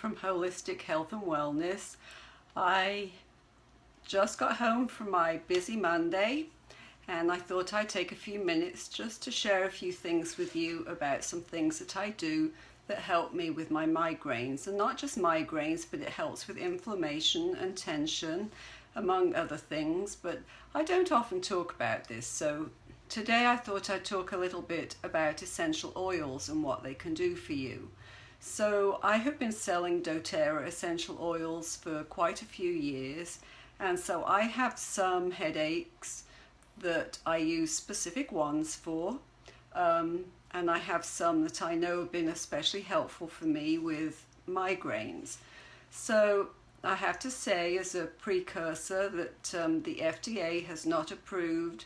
from Holistic Health and Wellness. I just got home from my busy Monday and I thought I'd take a few minutes just to share a few things with you about some things that I do that help me with my migraines. And not just migraines, but it helps with inflammation and tension, among other things. But I don't often talk about this, so today I thought I'd talk a little bit about essential oils and what they can do for you. So I have been selling doTERRA essential oils for quite a few years, and so I have some headaches that I use specific ones for, and I have some that I know have been especially helpful for me with migraines. So I have to say as a precursor that the FDA has not approved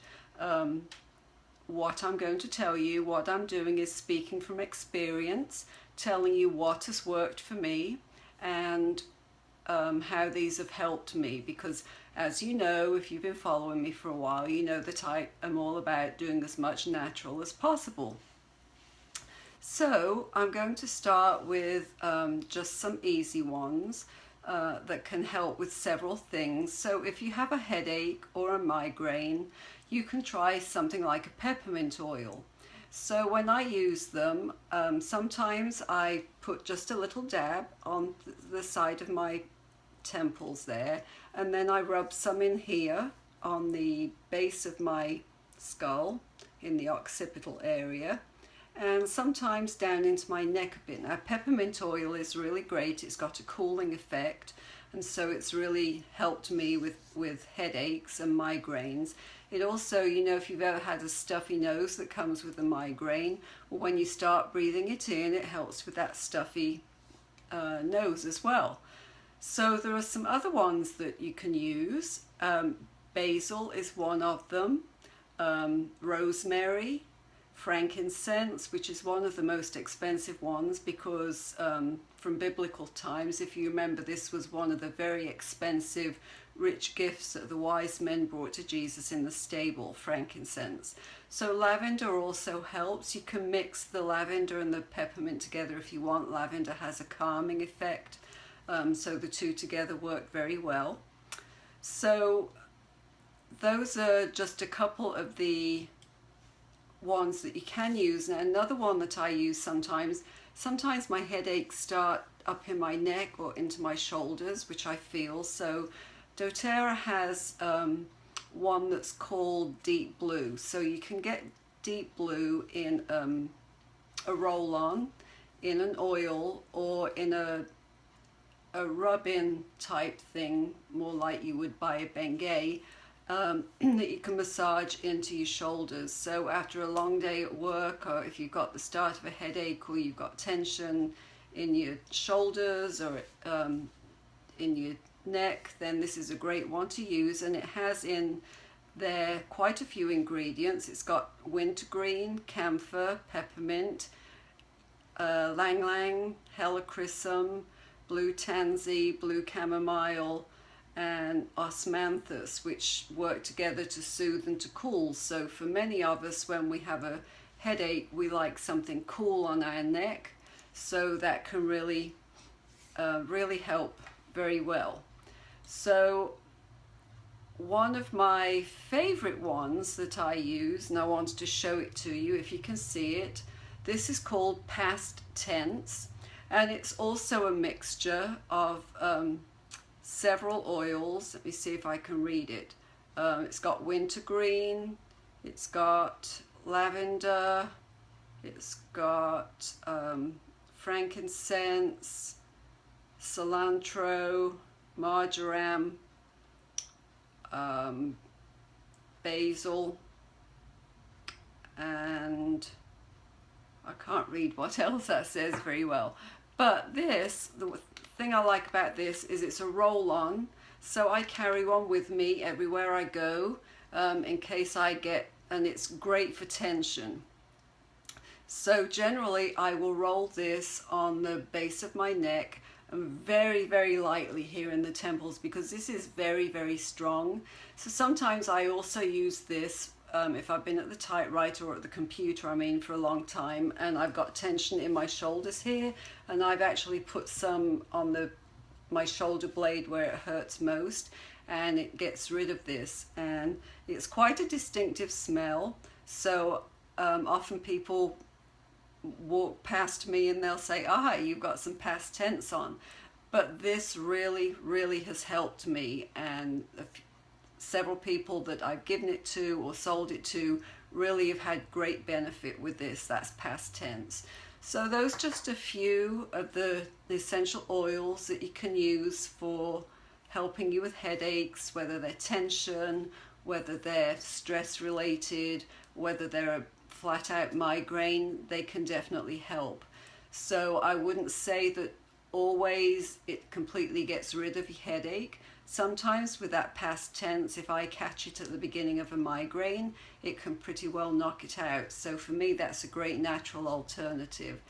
what I'm going to tell you. What I'm doing is speaking from experience, telling you what has worked for me and how these have helped me, because as you know, if you've been following me for a while, you know that I am all about doing as much natural as possible. So I'm going to start with just some easy ones that can help with several things. So if you have a headache or a migraine, you can try something like a peppermint oil. So when I use them, sometimes I put just a little dab on the side of my temples there, and then I rub some in here on the base of my skull in the occipital area, and sometimes down into my neck a bit. Now, peppermint oil is really great. It's got a cooling effect, and so it's really helped me with headaches and migraines. It also, you know, if you've ever had a stuffy nose that comes with a migraine, well, when you start breathing it in, it helps with that stuffy nose as well. So there are some other ones that you can use. Basil is one of them. Rosemary, frankincense, which is one of the most expensive ones because from biblical times, if you remember, this was one of the very expensive rich gifts that the wise men brought to Jesus in the stable, frankincense. So lavender also helps. You can mix the lavender and the peppermint together if you want. Lavender has a calming effect, so the two together work very well. So those are just a couple of the ones that you can use. Now, another one that I use sometimes my headaches start up in my neck or into my shoulders, which I feel. So doTERRA has one that's called Deep Blue. So you can get Deep Blue in a roll-on, in an oil, or in a rub-in type thing, more like you would buy a Bengay, that you can massage into your shoulders. So after a long day at work, or if you've got the start of a headache, or you've got tension in your shoulders or in your neck, then this is a great one to use. And it has in there quite a few ingredients. It's got wintergreen, camphor, peppermint, lang lang, helichrysum, blue tansy, blue chamomile, and osmanthus, which work together to soothe and to cool. So for many of us, when we have a headache, we like something cool on our neck, so that can really help very well. So one of my favorite ones that I use, and I wanted to show it to you if you can see it, this is called Past Tense, and it's also a mixture of several oils. Let me see if I can read it. It's got wintergreen, it's got lavender, it's got frankincense, cilantro, marjoram, basil, and I can't read what else that says very well. But this, the thing I like about this is it's a roll-on, so I carry one with me everywhere I go in case I get, and it's great for tension. So generally I will roll this on the base of my neck and very, very lightly here in the temples, because this is very, very strong. So sometimes I also use this if I've been at the typewriter or at the computer, for a long time, and I've got tension in my shoulders here, and I've actually put some on my shoulder blade where it hurts most, and it gets rid of this, and it's quite a distinctive smell. So often people walk past me and they'll say, "Ah, you've got some past tense on," but this really has helped me, and several people that I've given it to or sold it to really have had great benefit with this. That's past tense. So those are just a few of the essential oils that you can use for helping you with headaches, whether they're tension, whether they're stress related, whether they're a flat out migraine. They can definitely help. So I wouldn't say that always it completely gets rid of your headache. Sometimes with that past tense, if I catch it at the beginning of a migraine, it can pretty well knock it out. So for me, that's a great natural alternative.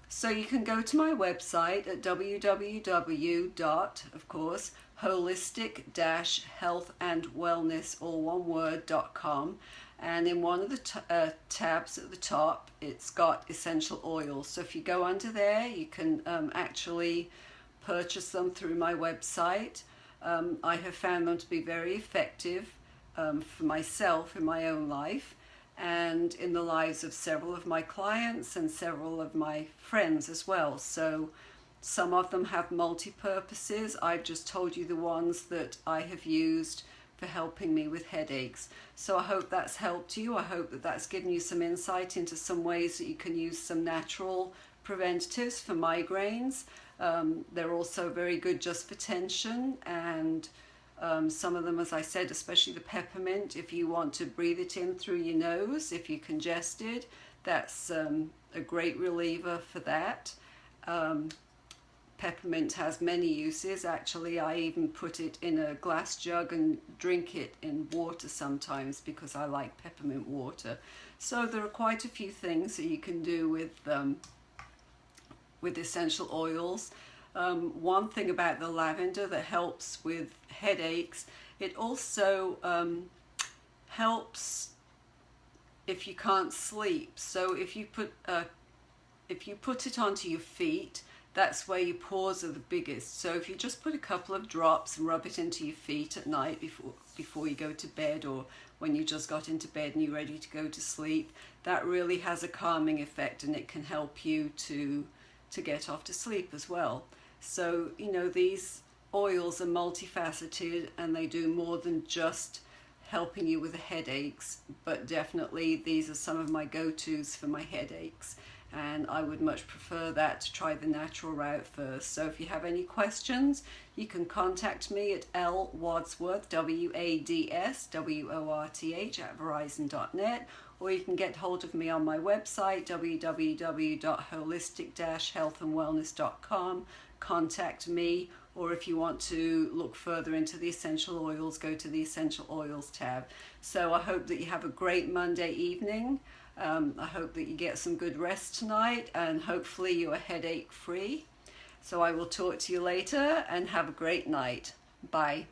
So you can go to my website at www. Of course, holistic-health-and-wellness.com, and in one of the tabs at the top, it's got essential oils. So if you go under there, you can actually purchase them through my website. I have found them to be very effective for myself in my own life and in the lives of several of my clients and several of my friends as well. So some of them have multi-purposes. I've just told you the ones that I have used for helping me with headaches. So I hope that's helped you. I hope that that's given you some insight into some ways that you can use some natural preventatives for migraines. They're also very good just for tension, and some of them, as I said, especially the peppermint, if you want to breathe it in through your nose, if you're congested, that's a great reliever for that. Peppermint has many uses. Actually, I even put it in a glass jug and drink it in water sometimes because I like peppermint water. So there are quite a few things that you can do with essential oils. One thing about the lavender that helps with headaches, it also helps if you can't sleep. So if you put it onto your feet, that's where your pores are the biggest. So if you just put a couple of drops and rub it into your feet at night before you go to bed, or when you just got into bed and you're ready to go to sleep, that really has a calming effect, and it can help you to get off to sleep as well. So, you know, these oils are multifaceted, and they do more than just helping you with the headaches, but definitely these are some of my go-tos for my headaches, and I would much prefer that to try the natural route first. So if you have any questions, you can contact me at lwadsworth, WADSWORTH @verizon.net, or you can get hold of me on my website, www.holistic-healthandwellness.com. Contact me, or if you want to look further into the essential oils, go to the essential oils tab. So I hope that you have a great Monday evening. I hope that you get some good rest tonight, and hopefully you are headache free. So I will talk to you later, and have a great night. Bye.